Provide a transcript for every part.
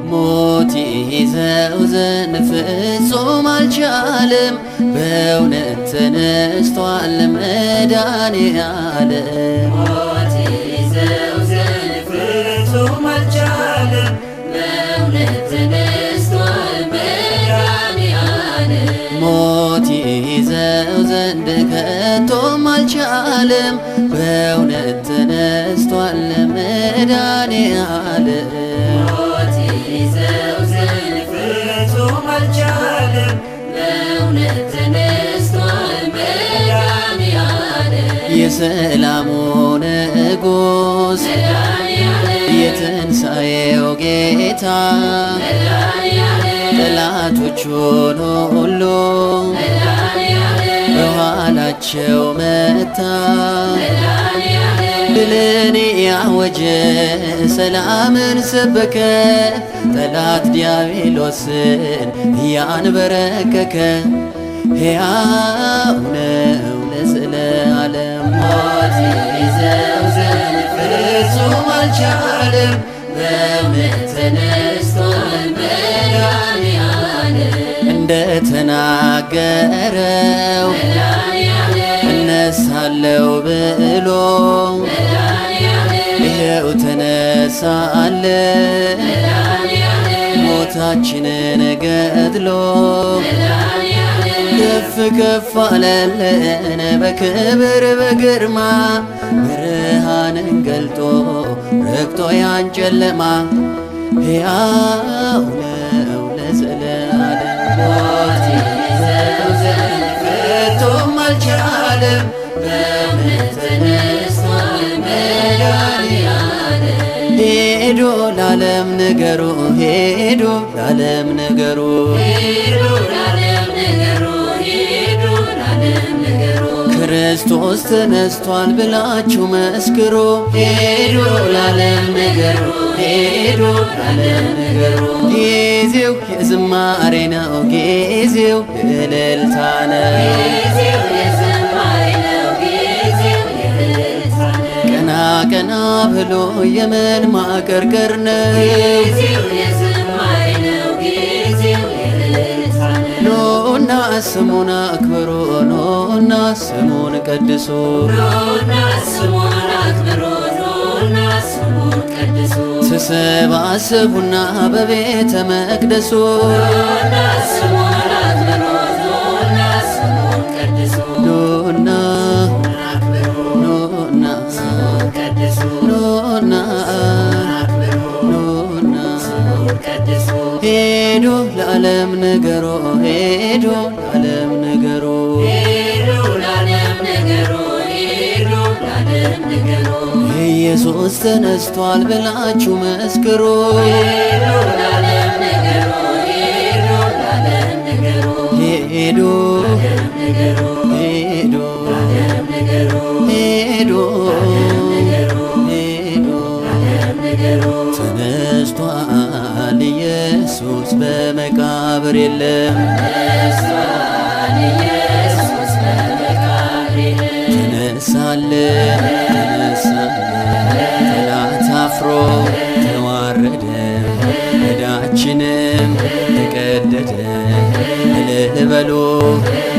ሞት ይዘው ዘንድ ፍጹም አልቻለም፣ በእውነት ተነስቷል መድኃኔዓለም። ሞት ይዘው ዘንድ ፍጹም አልቻለም፣ በእውነት ተነስቷል መድኃኔዓለም። ሞት ይዘው ዘንድ ከቶም አልቻለም፣ በእውነት ተነስቷል መድኃኔዓለም። ሞት ይዘው ዘንድ ፍጹም አልቻለም፣ በእውነት ተነስቷል መድኃኔዓለም። የሰላሙ ንጉሥ የትንሣኤው ጌታ ጠላቶቹን ሁሉ በኋላቸው መታ። ድልን ያወጀ ሰላምን ሰበከ፣ ጠላት ዲያብሎስን እያንበረከከ። ሕያው ነው ለዘለዓለም። ሞት ይዘው ዘንድ ፍጹም አልቻለም፣ በእውነት ተነስቷል መድኃኔዓለም። እንደተናገረው እነሳለሁ ብሎ ይኸው ተነሳለ፣ ሞታችንን ገድሎ ከፍ ከፍ አለልን በክብር በግርማ። ብርሃንን ገልጦ ረግጦ ያን ጨለማ። ሕያው ነው ለዘለዓለም። ሞት ይዘው ዘንድ ከቶም አልቻለም፣ በእውነት ተነስቷል መድኃኔዓለም። ሄዶ ለዓለም ንገሩ፣ ሄዶ ለዓለም ንገሩ፣ ሄዱ ለዓለም ንገሩ፣ ሄዱ ለዓለም ንገሩ። ክርስቶስ ተነስቷል ብላችሁ መስክሩ። ሄዱ ለዓለም ንገሩ፣ ሄዱ ለዓለም ንገሩ። ጊዜው የዝማሬ ነው፣ ጊዜው የእልልታ ነው። ጊዜው የዝማሬ ነው፣ ጊዜው የእልልታ ነው። ቀና ቀና ብሎ የምን ማቀርቀር ነው። ጊዜው የዝማሬ ነው፣ ጊዜው የእልልታ ነው። ኖና ስሙን አክብሩ፣ ኖና ስሙን ቀድሱ። ኑና ስሙን አክብሩ፣ ኑና ስሙን ቀድሱ። ተሰባሰቡና በቤተ መቅደሱ ኑና ስሙን አክብሩ፣ ኑና ስሙን ቀድሱ። ኖና አክብሩ፣ ኖና ስሙን ቀድሱ። ኖና አክብሩ፣ ኖና ስሙን ቀድሱ። ሄዶ ለዓለም ንገሩ፣ ሄዶ ለዓለም ንገሩ። ሄዱ ለዓለም ንገሩ፣ ሄዱ ለዓለም ንገሩ። ኢየሱስ ተነስቷል ብላችሁ መስክሩ። ሄዱ ለዓለም ንገሩ፣ ሄዱ ለዓለም ንገሩ። ሄዶ ንገሩ፣ ሄዶ ለዓለም ንገሩ፣ ሄዶ ንገሩ፣ ሄዶ ለዓለም ንገሩ። ተነስቷል ኢየሱስ በመቃብር የለም። ተነስቷል ኢየሱስ በመቃብር የለም። ተነሳለ ተነሳለ፣ ጠላት አፍሮ ተዋረደ፣ ዕዳችንም ተቀደደ። እልል በሉ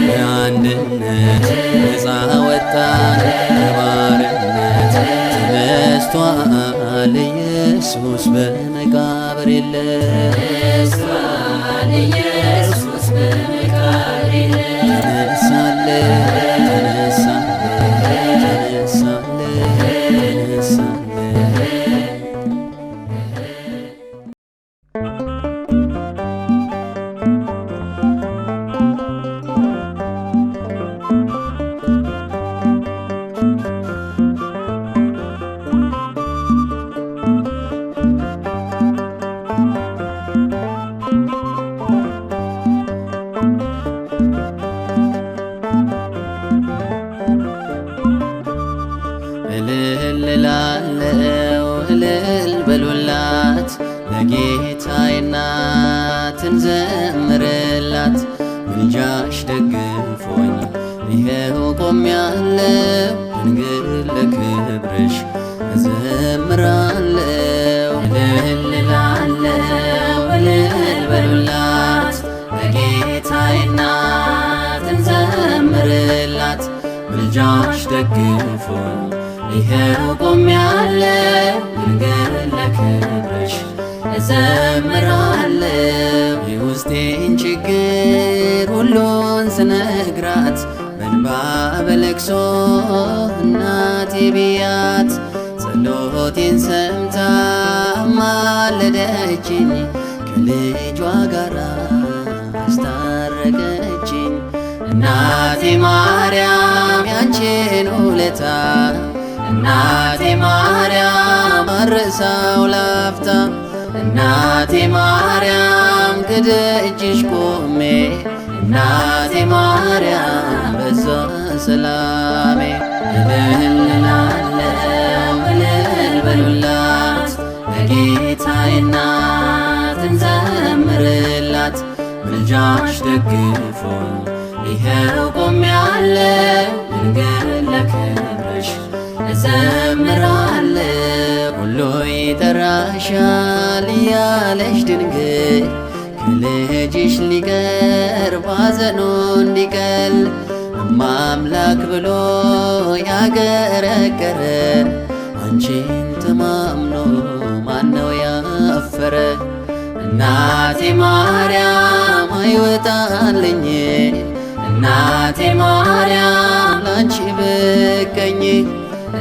በአንድነት ነፃ ወጣን ከባርነት። ተነስቷል ኢየሱስ በመቃብር የለም። ተነስቷል ኢየሱስ በመቃብር የለም። ተነሳለ ተነሳለ ተነሳለ ተነሳለ። ለጌታዬ እናት እንዘምርላት። ምልጃሽ ደግፎኝ ይኸው ቆሜያለሁ። ድንግል ለክብርሽ እዘምራለሁ። እልል እላለሁ እልል በሉላት። ለጌታዬ እናት እንዘምርላት። ምልጃሽ ደግፎኝ ይኸው ቆሜያለሁ። ድንግል ለክብርሽ እዘምራለሁ። የውስጤን ችግር ሁሉን ስነግራት በእንባ በለቅሶ እናቴ ብያት ጸሎቴን ሰምታ ማለደችኝ። ከልጇ ጋር አስታረቀችኝ። እናቴ ማርያም ያንቺን ውለታ እናቴ ማርያም አረሳው ላፍታ። እናቴ ማርያም ከደጅሽ ቆሜ እናቴ ማርያም በዛ ሰላሜ። እልል እላለሁ እልል በሉላት። ለጌታዬ እናት እንዘምርላት። ምልጃሽ ደግፎኝ ይኸው ቆሜያለሁ። ድንግል ለክብርሽ እዘምራለሁ። ሁሉ ይጠራሻል እያለሽ ድንግል ከልጅሽ ሊቀርብ ሐዘኑ እንዲቀል እማምላክ ብሎ ያገረገረ አንቺን ተማምኖ ማነው ያፈረ? እናቴ ማርያም አይወጣልኝ እናቴ ማርያም ላንቺ ብቀኝ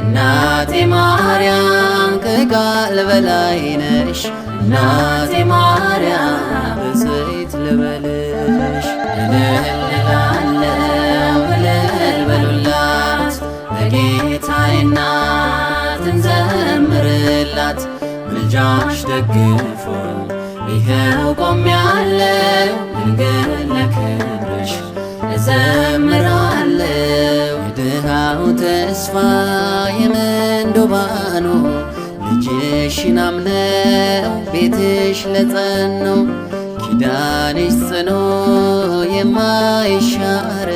እናቴ ማርያም ከቃል በላይ ነሽ እናቴ ማርያም ብፅዕት ልበልሽ። እልል እላለሁ እልል በሉላት። ለጌታዬ እናት እንዘምርላት። ምልጃሽ ደግፎኝ ይኸው ቆሜያለሁ። ድንግል ለክብርሽ እዘምራለሁ። የድሃው ተስፋ የምንዱባኑ ልጅሽን አምነው ቤትሽ ለጸነው ኪዳንሽ ጽኖ የማይሻር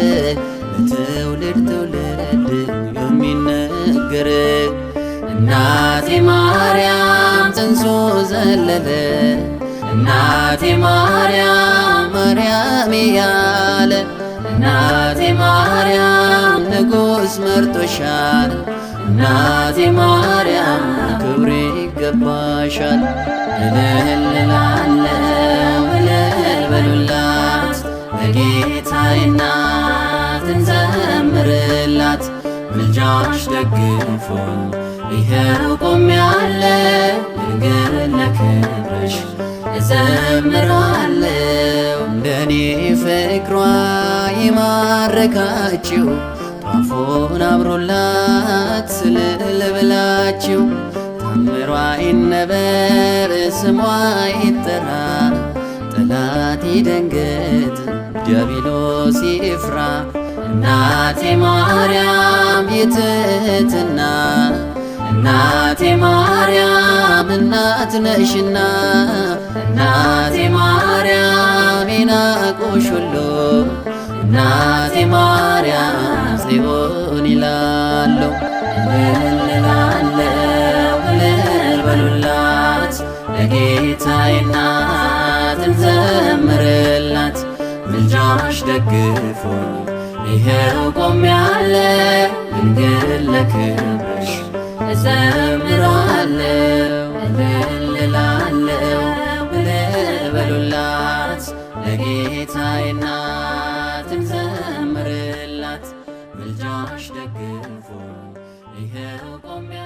ለትውልድ ትውልድ የሚነገር እናቴ ማርያም ጽንሱ ዘለለ እናቴ ማርያም ማርያም እያለ እናቴ ማርያም ንጉሥ መርጦሻል። እናቴ ማርያም ክብር ይገባሻል። እልል እላለሁ እልል በሉላት። ለጌታዬ እናት እንዘምርላት። ምልጃሽ ደግፎኝ ይኸው ቆሜያለሁ። ድንግል ለክብርሽ እዘምራለሁ። እንደኔ ፍቅሯ ይማርካችሁ ጧፉን አብሮላት ስልል ብላችሁ ታምሯ ይነበር ስሟ ይጠራ ጠላት ይደንግጥ ዲያብሎስ ይፍራ። እናቴ ማርያም የትሕትና እናቴ ማርያም እናት ነሽና እናቴ ማርያም የናቁሽ ሁሉ እናቴ ማርያም ጽዮን ይላሉ። እልል እላለሁ እልል በሉላት። ለጌታዬ እናት እንዘምርላት። ምልጃሽ ደግፎኝ ይኸው ቆሜያለሁ። ድንግል ለክብርሽ እዘምራለሁ። እልል እላለሁ እልል በሉላት። ለጌታዬ እናት እንዘምርላት። ምልጃሽ ደግፎኝ ይኸው ቆሜያለሁ።